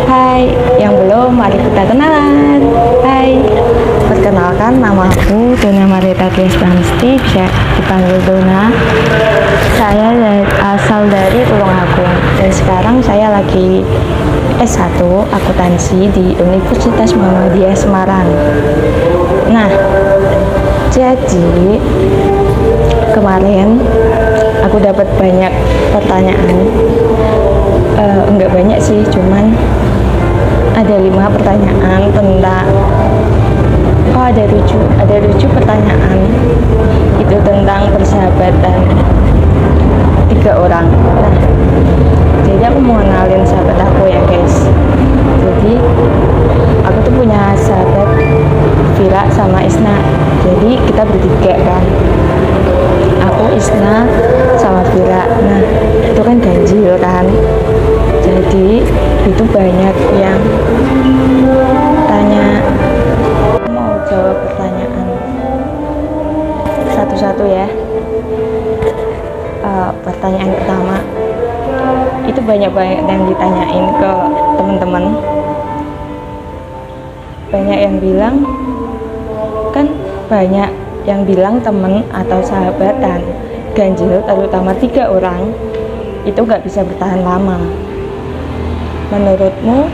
Hai, yang belum, mari kita kenalan. Hai, perkenalkan nama aku Dona Marita Desti, bisa dipanggil Dona. Saya asal dari Tulungagung dan sekarang saya lagi S1 akuntansi di Universitas Muhammadiyah Semarang. Nah, jadi kemarin aku dapat banyak pertanyaan. Enggak banyak sih, cuman ada 5 pertanyaan tentang ada 7 pertanyaan itu tentang persahabatan 3 orang. Nah, jadi aku mau kenalin sahabat aku ya guys. Jadi aku tuh punya sahabat Vira sama Isna. Jadi kita bertiga kan, aku, Isna, sama Vira. Nah, itu kan ganjil kan, jadi itu banyak yang tanya. Mau jawab pertanyaan satu-satu ya. Pertanyaan pertama itu banyak yang ditanyain ke teman-teman. Banyak yang bilang, kan banyak yang bilang temen atau sahabatan ganjil, terutama 3 orang itu nggak bisa bertahan lama. Menurutmu,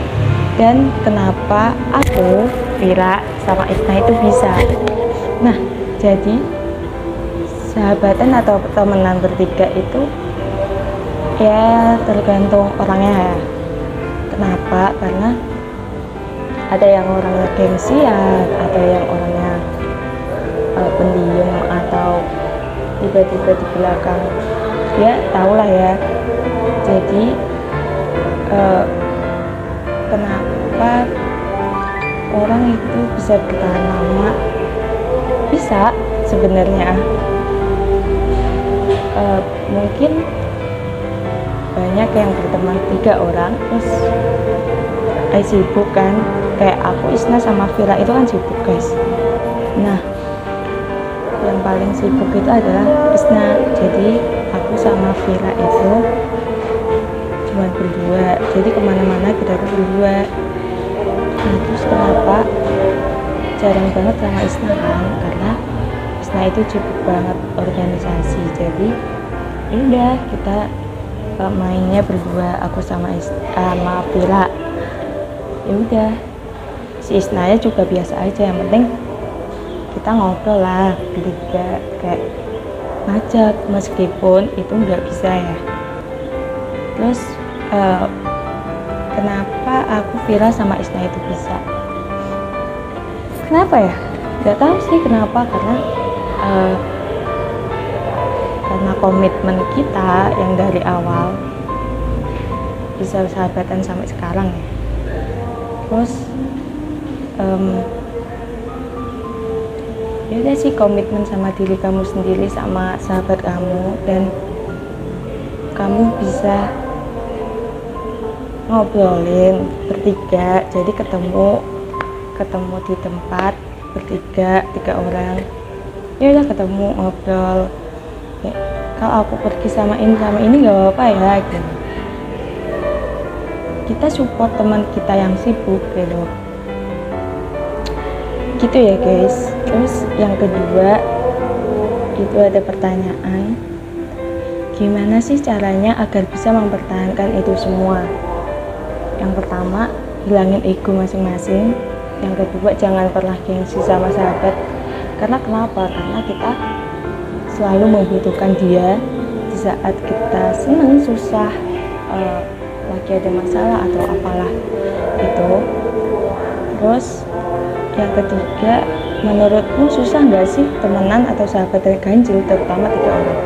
dan kenapa aku, Vira, sama Isna itu bisa? Nah, jadi sahabatan atau temenan bertiga itu ya tergantung orangnya ya. Kenapa? Karena ada yang orangnya gengsian, ada yang orangnya pendiam, atau tiba-tiba di belakang ya tahulah ya. Jadi kenapa orang itu bisa bertahan lama? Bisa sebenarnya. Mungkin banyak yang berteman 3 orang terus sibuk kan, kayak aku, Isna, sama Vira itu kan sibuk guys. Nah, yang paling sibuk itu adalah Isna. Jadi aku sama Vira itu cuma berdua, jadi kemana-mana kita tuh berdua. Nah, terus kenapa jarang banget sama Isna kan? Karena Isna itu sibuk banget organisasi, jadi ya udah kita mainnya berdua, aku sama Vira. Ya udah, si Isnanya juga biasa aja, yang penting kita ngobrol lah bertiga, kayak ngajak, meskipun itu nggak bisa ya. Terus kenapa aku, Vira, sama Isna itu bisa? Kenapa ya? Nggak tahu sih kenapa, karena komitmen kita yang dari awal bisa sahabatan sampai sekarang ya. Terus ya udah sih, komitmen sama diri kamu sendiri, sama sahabat kamu, dan kamu bisa ngobrolin bertiga. Jadi ketemu di tempat bertiga, 3 orang, ya udah ketemu ngobrol. Ya, kalau aku pergi sama ini nggak apa-apa ya gitu. Kita support teman kita yang sibuk gitu ya guys. Terus yang kedua itu ada pertanyaan, gimana sih caranya agar bisa mempertahankan itu semua? Yang pertama, hilangin ego masing-masing. Yang kedua, jangan pernah gengsi sama sahabat. Karena kenapa? Karena kita selalu membutuhkan dia di saat kita senang, susah, lagi ada masalah atau apalah itu. Terus yang ketiga, menurutmu susah nggak sih temenan atau sahabat dari ganjil, terutama 3 orang?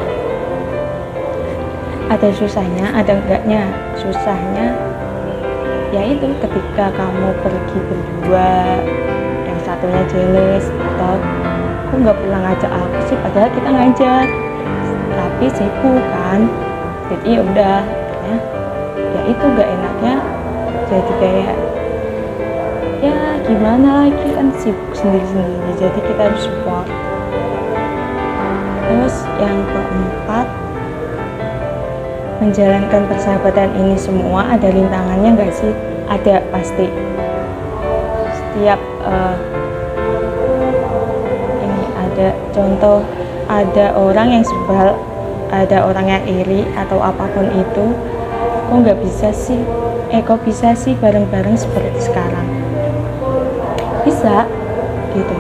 Ada susahnya, ada enggaknya. Susahnya yaitu ketika kamu pergi berdua, yang satunya jealous, atau kok nggak pernah ngajak aku sih, padahal kita ngajak tapi sibuk kan. Jadi udah ya itu nggak enaknya, jadi kayak ya gimana lagi, kan sibuk sendiri-sendiri, jadi kita harus support. Terus yang keempat, menjalankan persahabatan ini semua ada rintangannya nggak sih? ada pasti. Setiap ini ada contoh, ada orang yang sebal, ada orang yang iri atau apapun itu. Kok nggak bisa sih? Kok bisa sih bareng-bareng seperti sekarang? Bisa, gitu.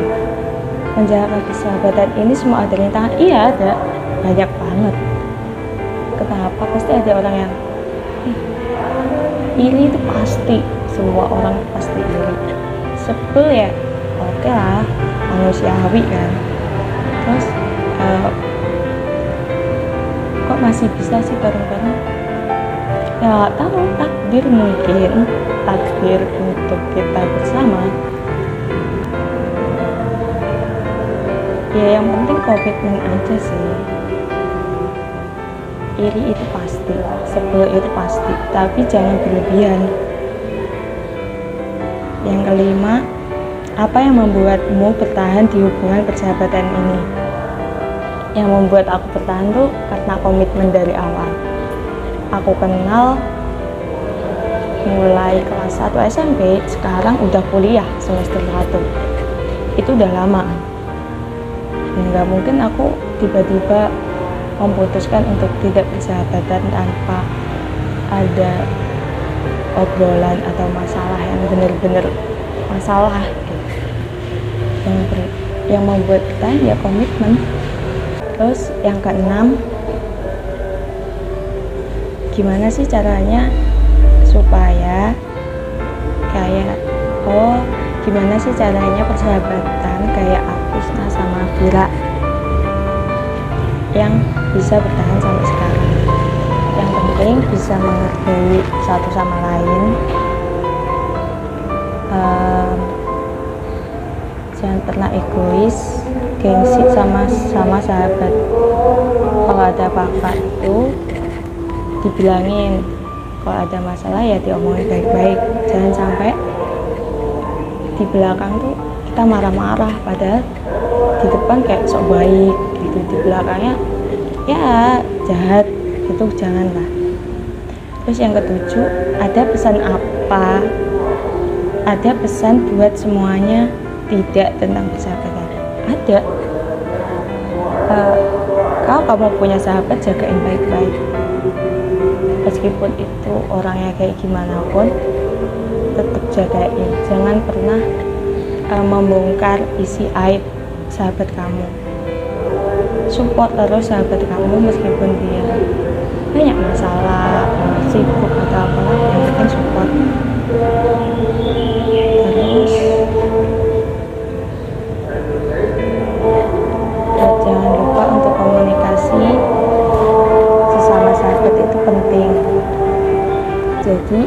Menjaga persahabatan ini semua ada rintangan. Iya ada, banyak banget. Kenapa? Pasti ada orang yang iri, itu pasti. Semua orang pasti iri. Sebel ya, oke lah, manusiawi kan. Terus kok masih bisa sih bareng-bareng? Ya nggak tahu, takdir mungkin, takdir untuk kita bersama. Ya yang penting komitmen aja sih. Iri itu pasti, sebel itu pasti, tapi jangan berlebihan. Yang kelima, apa yang membuatmu bertahan di hubungan persahabatan ini? Yang membuat aku bertahan tuh karena komitmen dari awal. Aku kenal mulai kelas 1 SMP, sekarang udah kuliah semester 1. Itu udah lama. Nggak mungkin aku tiba-tiba memutuskan untuk tidak bersahabatan tanpa ada obrolan atau masalah yang benar-benar masalah. Yang membuat kita ya komitmen. Terus yang keenam, gimana sih caranya supaya gimana sih caranya persahabatan kayak Isna sama Vira yang bisa bertahan sampai sekarang? Yang penting bisa menghargai satu sama lain, jangan pernah egois, gengsi sama sahabat. Kalau ada apa-apa itu dibilangin, kalau ada masalah ya diomongin baik-baik. Jangan sampai di belakang tuh kita marah-marah, padahal di depan kayak sok baik gitu, di belakangnya ya jahat. Itu janganlah. Terus yang ketujuh, ada pesan apa? Ada pesan buat semuanya tidak tentang persahabatan? Ada. Kalau kamu punya sahabat, jagain baik-baik. Meskipun itu orangnya kayak gimana pun, tetap jagain. Jangan pernah membongkar isi aib sahabat kamu. Support terus sahabat kamu meskipun dia banyak masalah, sibuk atau apa, yang penting support. Terus jangan lupa untuk komunikasi sesama sahabat itu penting. Jadi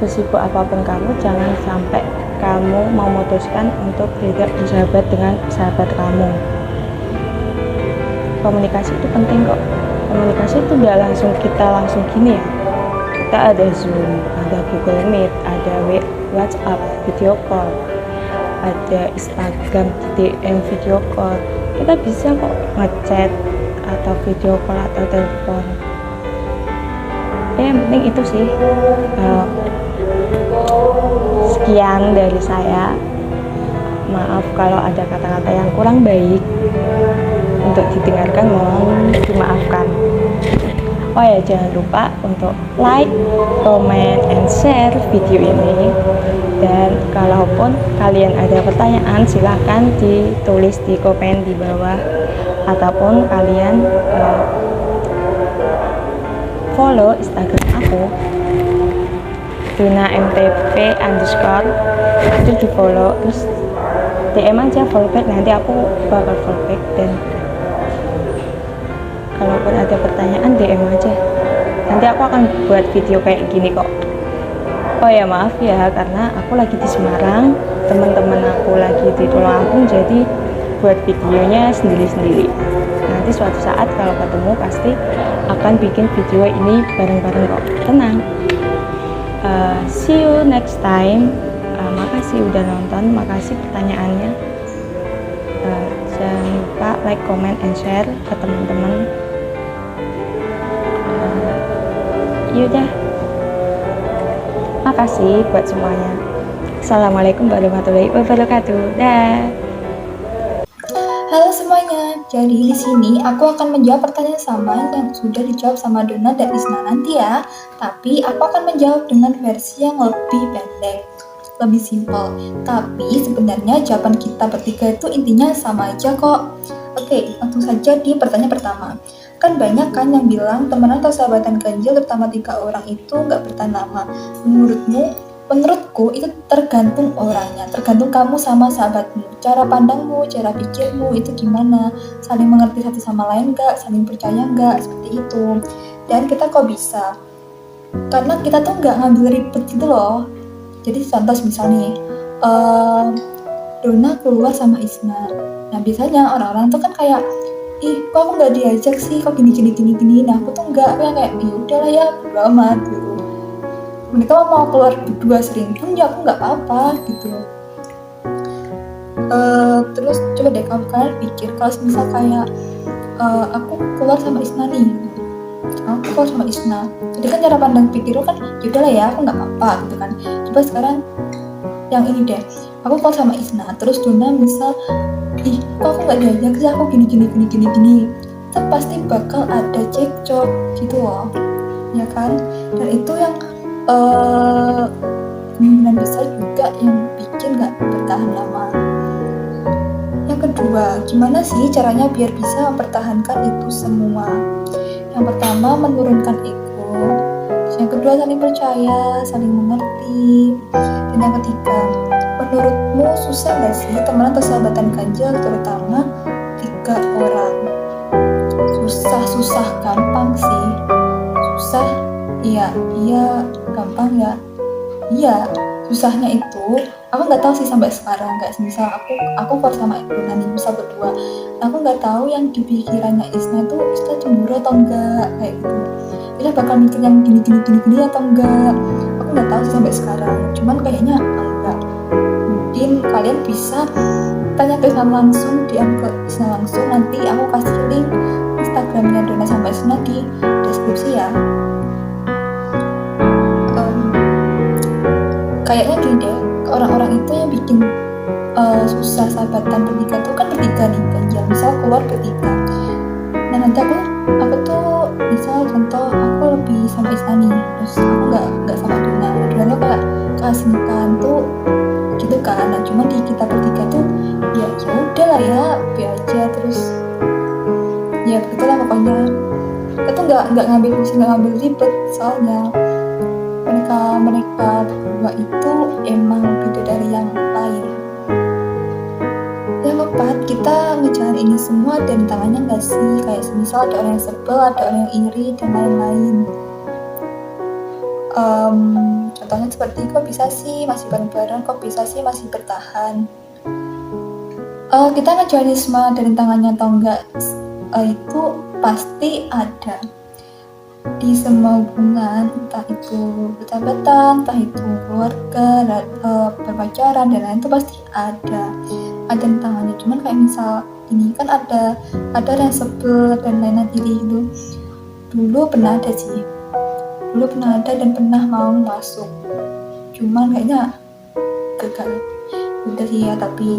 sesibuk apapun kamu, jangan sampai kamu memutuskan untuk tidak bersahabat dengan sahabat kamu. Komunikasi itu penting kok. Komunikasi itu udah kita langsung gini ya. Kita ada Zoom, ada Google Meet, ada WhatsApp video call, ada Instagram DM video call. Kita bisa kok ngechat atau video call atau telepon. Yang penting itu sih. Sekian dari saya. Maaf kalau ada kata-kata yang kurang baik. Untuk didengarkan mohon dimaafkan. Oh ya, jangan lupa untuk like, comment, and share video ini. Dan kalaupun kalian ada pertanyaan, silahkan ditulis di komen di bawah, ataupun kalian follow Instagram aku, DunaMTP_, itu di follow, terus DM aja fallback, nanti aku bakal fallback. Dan kalaupun ada pertanyaan DM aja, nanti aku akan buat video kayak gini kok. Oh ya maaf ya, karena aku lagi di Semarang, teman-teman aku lagi di Tulungagung, jadi buat videonya sendiri-sendiri. Nanti suatu saat kalau ketemu pasti akan bikin video ini bareng-bareng kok, tenang. See you next time. Makasih udah nonton, makasih pertanyaannya. Jangan lupa like, comment, and share ke teman-teman. Yaudah, Makasih buat semuanya. Assalamualaikum warahmatullahi wabarakatuh. Dah. Halo semuanya, jadi di sini aku akan menjawab pertanyaan sama yang sudah dijawab sama Dona dan Isna nanti ya. Tapi aku akan menjawab dengan versi yang lebih pendek, lebih simpel. Tapi sebenarnya jawaban kita bertiga itu intinya sama aja kok. Oke, langsung saja di pertanyaan pertama. Kan banyak kan yang bilang teman atau sahabatan ganjil terutama 3 orang itu nggak bertahan lama. Menurutku itu tergantung orangnya, tergantung kamu sama sahabatmu, cara pandangmu, cara pikirmu itu gimana, saling mengerti satu sama lain nggak, saling percaya nggak, seperti itu. Dan kita kok bisa, karena kita tuh nggak ngambil ribet gitu loh. Jadi contoh misalnya, Dona keluar sama Isna. Nah biasanya orang-orang tuh kan kayak, ih kok aku nggak diajak sih, kok gini. Nah aku tuh nggak, aku yang kayak, ya udahlah ya, bodo amat gitu. Mereka mau keluar berdua sering pun ya aku nggak apa-apa gitu. Terus coba deh kalian pikir kalau misal kayak aku keluar sama Isna nih, aku keluar sama Isna, jadi kan cara pandang pikir kan yaudah lah ya aku nggak apa-apa gitu kan. Coba sekarang yang ini deh, aku keluar sama Isna terus Dona misal, ih kok aku nggak diajak sih, aku gini, itu pasti bakal ada cekcok gitu loh ya kan. Dan itu yang kemungkinan besar juga yang bikin gak bertahan lama. Yang kedua, gimana sih caranya biar bisa mempertahankan itu semua? Yang pertama, menurunkan ego. Yang kedua, saling percaya, saling mengerti. Dan yang ketiga, menurutmu susah gak sih teman atau sahabatan ganjil terutama 3 orang? Susah gampang sih. Susah iya gampang ya, iya. Susahnya itu aku nggak tahu sih sampai sekarang. Kayak misal aku keluar sama Dona nih misal berdua, aku nggak tahu yang di pikirannya Isna cemburu atau enggak kayak gitu. Dia bakal mikir yang gini atau enggak, aku nggak tahu sih sampai sekarang. Cuman kayaknya enggak. Mungkin kalian bisa tanya ke Isna langsung, DM ke Isna langsung, nanti aku kasih link Instagramnya Dona sama Isna di deskripsi ya. Kayaknya gini deh, orang-orang itu yang bikin susah sahabatan bertiga tuh kan bertiga nih ganjil, misal keluar bertiga. Nah nanti aku tuh misal contoh aku lebih sama Isna nih, terus aku nggak sama Dona tuh kayak keasikan tuh gitu kan. Nah cuma di kita bertiga tuh ya udah lah ya, biar aja terus ya begitulah pokoknya. Itu nggak ngambil ribet soalnya mereka berdua itu emang beda dari yang lain. Yang keempat, kita ngejalanin ini semua dan tangannya nggak sih? Kayak semisal ada orang yang sebel, ada orang yang iri dan lain-lain. Contohnya seperti kok bisa sih masih bareng-bareng, kok bisa sih masih bertahan. Kita ngejalanin semua dari tangannya atau enggak itu pasti ada di semua hubungan, entah itu persahabatan, entah itu keluarga, berpacaran dan lain, itu pasti ada tantangannya. Cuman kayak misal ini kan ada yang sebel dan lain-lain iri gitu. Dulu pernah ada dan pernah mau masuk, cuman kayaknya gagal. Udah sih ya, tapi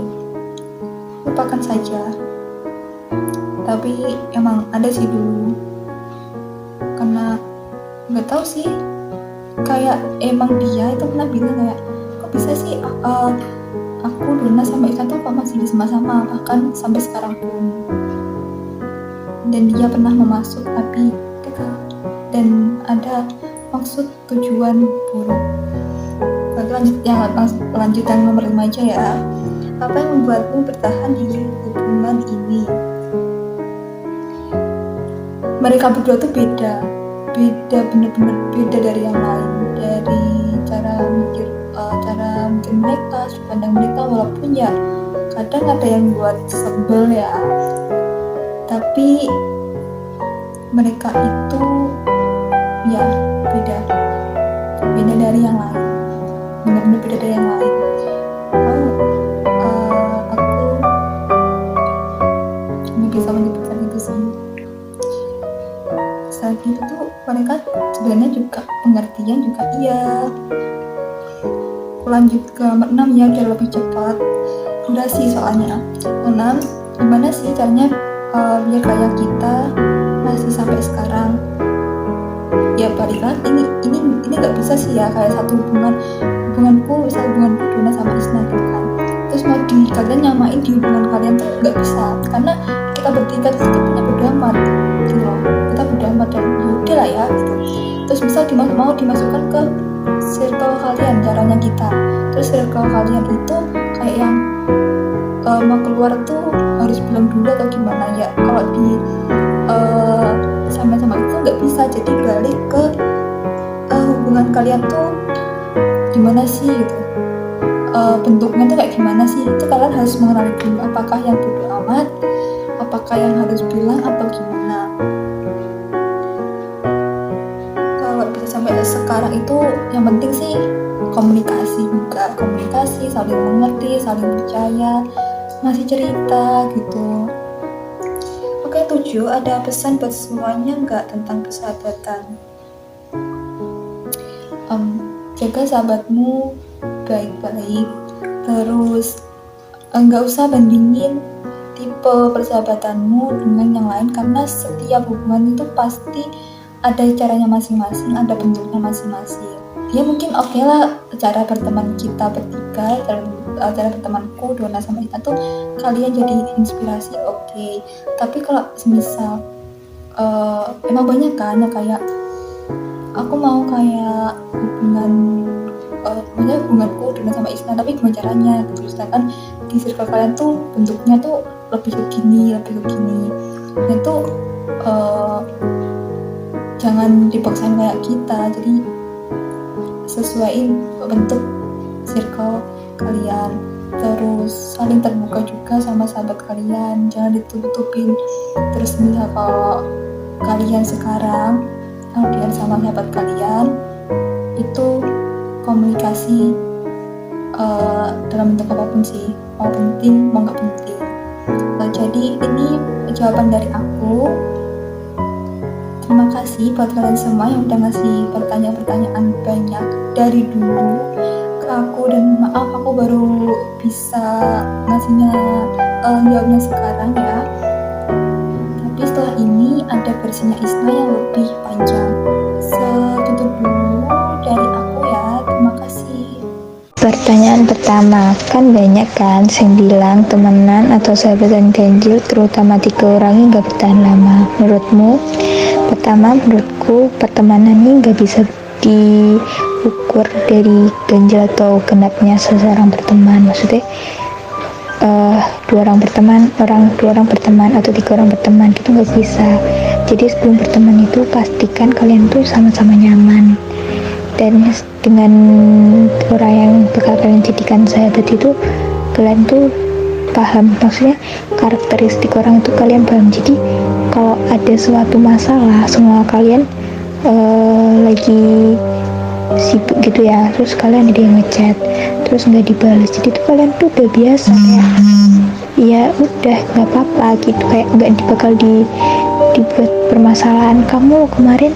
lupakan saja. Tapi emang ada sih dulu, karena nggak tahu sih, kayak emang dia itu pernah bilang kayak kok bisa sih aku Dona sama Ika tuh kok masih bersama-sama bahkan sampai sekarang pun. Dan dia pernah memasuk tapi gagal dan ada maksud tujuan buruk. Lanjut yang nomor 5 aja ya. Apa yang membuatmu bertahan di hubungan ini? Mereka berdua tuh beda, bener-bener beda dari yang lain, dari cara mikir mereka, sudut pandang mereka. Walaupun ya kadang ada yang buat sebel ya, tapi mereka itu ya beda dari yang lain, bener-bener beda dari yang lain. Aku cuma bisa menyebutkan itu sih. Saat itu tuh mereka sebenarnya juga pengertian juga iya, lanjut ke nomor 6 ya, biar lebih cepat durasi soalnya. 6, gimana sih caranya biar kayak kita masih sampai sekarang? Ya balik lagi, ini nggak bisa sih ya kayak satu hubunganku Dona sama Isna gitu kan, terus mau di kalian nyamain di hubungan kalian tuh nggak bisa, karena kita bertiga itu punya bodo amat gitu loh, kita bodo amat dan yaudah lah ya gitu. Terus misal mau dimasukkan ke circle kalian, caranya kita, terus circle kalian itu kayak yang mau keluar tuh harus bilang dulu atau gimana ya, kalau di sama-sama itu nggak bisa. Jadi balik ke hubungan kalian tuh gimana sih gitu, bentuknya tuh kayak gimana sih, itu kalian harus mengenali dulu, apakah yang bodo amat, apakah yang harus bilang atau gimana. Kalau bisa sampai sekarang itu yang penting sih komunikasi juga, komunikasi, saling mengerti, saling percaya, masih cerita gitu. Oke, 7, ada pesan buat semuanya nggak tentang persahabatan? Jaga sahabatmu baik-baik, terus nggak usah bandingin tipe persahabatanmu dengan yang lain, karena setiap hubungan itu pasti ada caranya masing-masing, ada bentuknya masing-masing. Ya mungkin oke lah cara berteman kita bertiga, cara bertemanku Dona sama Ita tuh kalian jadi inspirasi, oke. Tapi kalau semisal emang banyak kan ya kayak aku mau kayak hubunganku Dona sama Isna, tapi gimana caranya gitu, sedangkan di circle kalian tuh bentuknya tuh lebih ke gini. Nah itu jangan dipaksain kayak kita, jadi sesuaiin bentuk circle kalian, terus saling terbuka juga sama sahabat kalian, jangan ditutup-tutupin. Terus misal kalau kalian sekarang LDR sama sahabat kalian itu komunikasi dalam bentuk apapun sih, mau penting mau nggak penting. Jadi ini jawaban dari aku. Terima kasih buat kalian semua yang udah ngasih pertanyaan-pertanyaan banyak dari dulu ke aku, dan maaf aku baru bisa jawabnya sekarang ya. Tapi setelah ini ada versinya Isna yang lebih panjang. Segitu dulu dari aku ya. Terima kasih. Pertanyaan pertama, kan banyak kan yang bilang temenan atau sahabatan ganjil terutama 3 orang ini gak bertahan lama. Menurutmu? Pertama, menurutku pertemanan ini gak bisa diukur dari ganjil atau genapnya seseorang berteman. Maksudnya 2 orang berteman atau 3 orang berteman gitu gak bisa. Jadi sebelum berteman itu pastikan kalian tuh sama-sama nyaman, dan dengan orang yang bakal kalian jadikan sahabat itu kalian tuh paham, maksudnya karakteristik orang itu kalian paham. Jadi kalau ada suatu masalah, semua kalian lagi sibuk gitu ya, terus kalian ada yang ngechat terus nggak dibalas, jadi tuh kalian tuh udah biasa ya udah nggak apa-apa gitu, kayak nggak bakal dibuat permasalahan. Kamu kemarin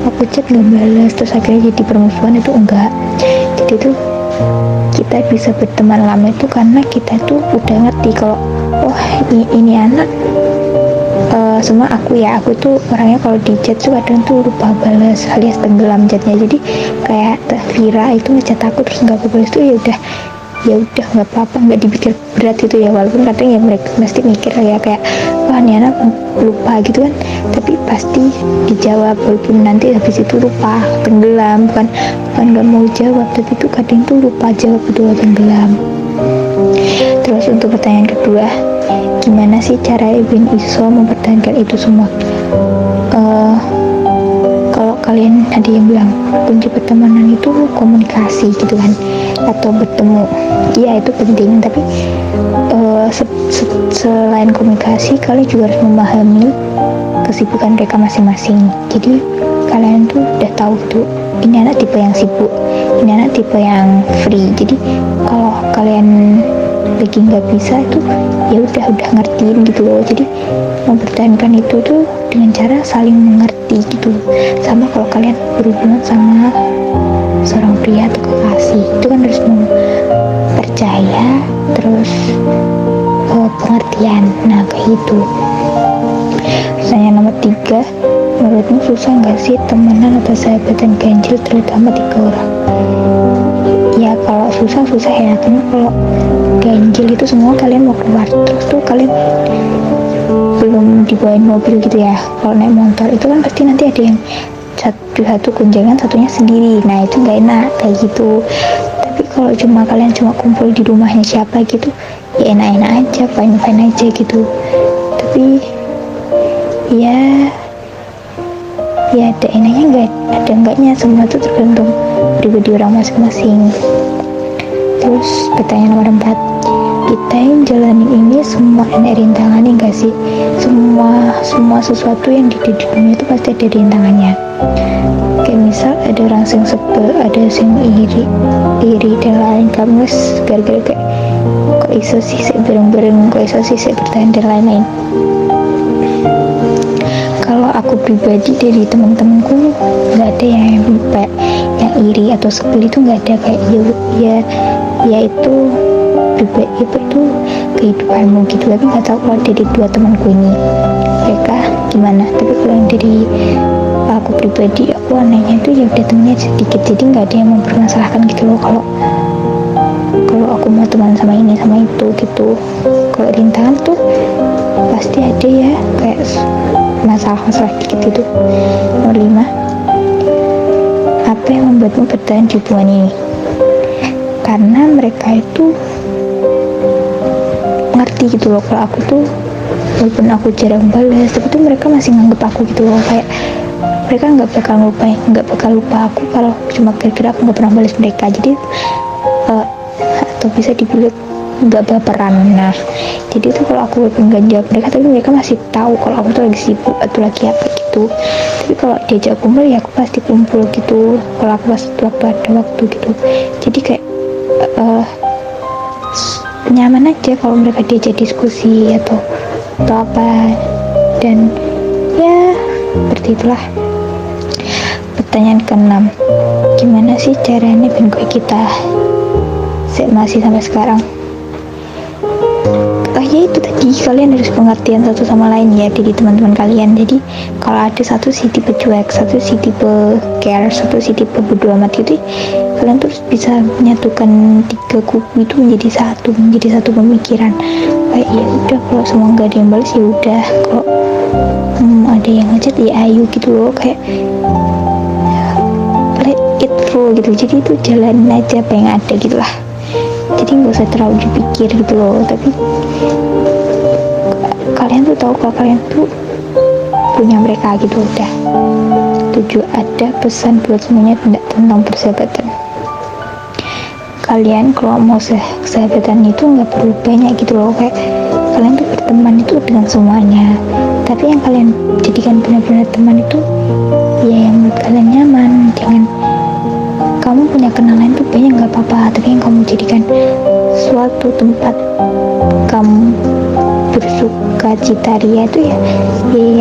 aku chat nggak balas terus akhirnya jadi permusuhan, itu enggak. Jadi tuh kita bisa berteman lama itu karena kita tuh udah ngerti kalau oh ini anak semua aku tuh orangnya kalau di chat tuh kadang tuh lupa balas alias tenggelam chatnya. Jadi kayak Vira itu ngechat aku terus nggak aku balas tuh ya udah nggak apa-apa, nggak dipikir berat gitu ya, walaupun kadang ya mereka mesti mikir ya kayak wah ini anak lupa gitu kan, tapi pasti dijawab walaupun nanti habis itu lupa tenggelam, bukan nggak mau jawab, tapi itu kadang tuh lupa jawab atau tenggelam. Terus untuk pertanyaan kedua, gimana sih cara Ibn Iso mempertahankan itu semua? Kalau kalian ada yang bilang kunci pertemanan itu komunikasi gitu kan, atau bertemu, iya itu penting, tapi selain komunikasi kalian juga harus memahami kesibukan mereka masing-masing. Jadi kalian tuh udah tahu tuh ini anak tipe yang sibuk, ini anak tipe yang free. Jadi kalau kalian lagi nggak bisa itu ya udah ngertiin gitu loh. Jadi mempertahankan itu tuh dengan cara saling mengerti gitu. Sama kalau kalian berhubungan sama seorang pria atau kekasih, itu kan harus gitu. Pertanyaan nomor 3, menurutmu susah nggak sih temenan atau sahabatan ganjil, terutama 3 orang? Ya kalau susah ya, karena kalau ganjil itu semua kalian mau keluar, terus tuh kalian belum dibawain mobil gitu ya. Kalau naik motor itu kan pasti nanti ada yang satu kunjangan, satunya sendiri, nah itu nggak enak kayak gitu. Tapi kalau kalian cuma kumpul di rumahnya siapa gitu, ya enak-enak aja, fine aja gitu. Tapi ya ada enaknya, nggak ada enggaknya, semua itu tergantung pribadi orang masing-masing. Terus pertanyaan nomor 4, kita yang jalanin ini semua ada rintangannya nggak sih? Semua sesuatu yang di dunia itu pasti ada rintangannya. Kayak misal ada orang yang sebel, ada yang iri dan lain, kamu gara-gara kayak kok iso sih saya bareng-bareng, kok iso sih saya bertahan dan lain-lain. Kalau aku pribadi dari teman-temanku nggak ada yang iri atau sebel, itu nggak ada. Kayak ya itu pribadi, itu kehidupanmu gitu. Tapi nggak tahu kalau dari 2 temanku ini mereka gimana. Tapi kalau yang dari aku pribadi, aku anehnya itu ya udah temennya sedikit, jadi nggak ada yang mempermasalahkan gitu loh. Kalau aku mau teman sama ini sama itu gitu. Kalau rintangan tuh pasti ada ya, kayak masalah dikit gitu. Nomor 5, apa yang membuatmu bertahan di hubungan ini? Karena mereka itu ngerti gitu loh kalau aku tuh walaupun aku jarang balas, tapi tuh mereka masih nganggep aku gitu loh. Kayak mereka nggak bakal lupa aku kalau cuma kira-kira aku nggak pernah balas mereka. Jadi atau bisa dibilang nggak baperan. Nah jadi tuh kalau aku nggak jawab mereka, tapi mereka masih tahu kalau aku tuh lagi sibuk atau lagi apa gitu. Tapi kalau diajak kumpul ya aku pasti kumpul gitu, kalau aku pas ada waktu gitu. Jadi kayak nyaman aja kalau mereka diajak diskusi atau apa. Dan ya seperti itulah. Pertanyaan ke-6, gimana sih caranya biar kita masih sampai sekarang? Ya itu tadi, kalian harus pengertian satu sama lain ya dari teman-teman kalian. Jadi kalau ada satu si tipe cuek, satu si tipe care, satu si tipe bodo amat gitu, kalian terus bisa menyatukan 3 kubu itu menjadi satu pemikiran. Kayak ya udah, kalau semua nggak ada yang balas ya udah, kalau ada yang ngechat ya ayo gitu loh, kayak let it flow gitu. Jadi itu jalanin aja apa yang ada gitu lah. Jadi nggak usah terlalu dipikir gitu loh. Tapi kalian tuh tahu kalau kalian tuh punya mereka gitu udah. 7, ada pesan buat semuanya tentang persahabatan. Kalian kalau mau sahabatan itu nggak perlu banyak gitu loh. Kayak kalian tuh berteman itu dengan semuanya, tapi yang kalian jadikan benar-benar teman itu ya yang menurut kalian nyaman. Jangan kamu punya kenalan tuh banyak nggak apa-apa, tapi yang kamu jadikan suatu tempat kamu bersuka cita ria itu ya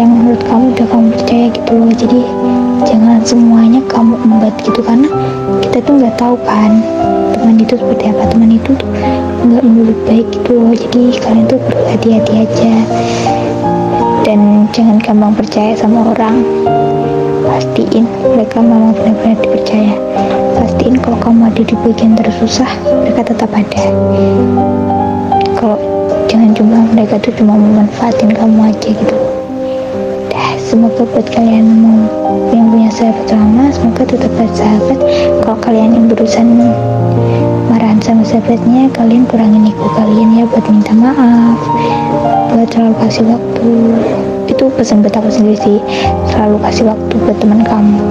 yang menurut kamu udah kamu percaya gitu loh. Jadi jangan semuanya kamu embat gitu, karena kita tuh nggak tahu kan teman itu seperti apa, teman itu tuh nggak melulu baik gitu loh. Jadi kalian tuh perlu hati-hati aja dan jangan gampang percaya sama orang. Pastiin mereka memang benar-benar dipercaya. Pastiin kalau kamu ada di bagian tersusah, mereka tetap ada. Kalau jangan cuma mereka tuh cuma memanfaatin kamu aja gitu. Semoga buat kalian yang punya sahabat lama, semoga tetap bersahabat. Kalau kalian yang berusaha marahan sama sahabatnya, kalian kurangin ego kalian ya, buat minta maaf, buat selalu kasih waktu. Itu pesan buat aku sendiri sih, selalu kasih waktu buat teman kamu.